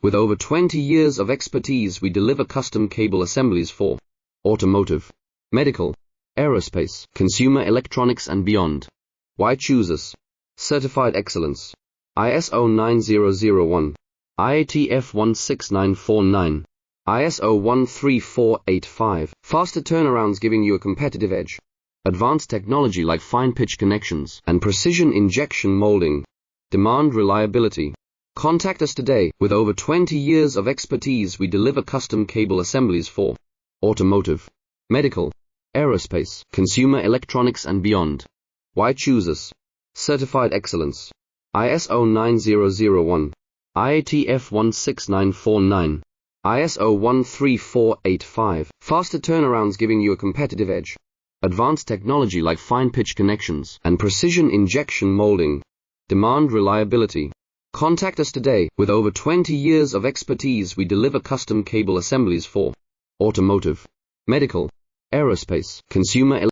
With over 20 years of expertise, we deliver custom cable assemblies for automotive, medical, aerospace, consumer electronics and beyond. Why choose us? Certified excellence. ISO 9001, IATF 16949, ISO 13485. Faster turnarounds giving you a competitive edge. Advanced technology like fine pitch connections and precision injection molding. Demand reliability. Contact us today. With over 20 years of expertise, we deliver custom cable assemblies for automotive, medical, aerospace, consumer electronics and beyond. Why choose us? Certified excellence. ISO 9001, IATF 16949, ISO 13485. Faster turnarounds giving you a competitive edge. Advanced technology like fine pitch connections and precision injection molding. Demand reliability. Contact us today. With over 20 years of expertise, we deliver custom cable assemblies for automotive, medical, aerospace, consumer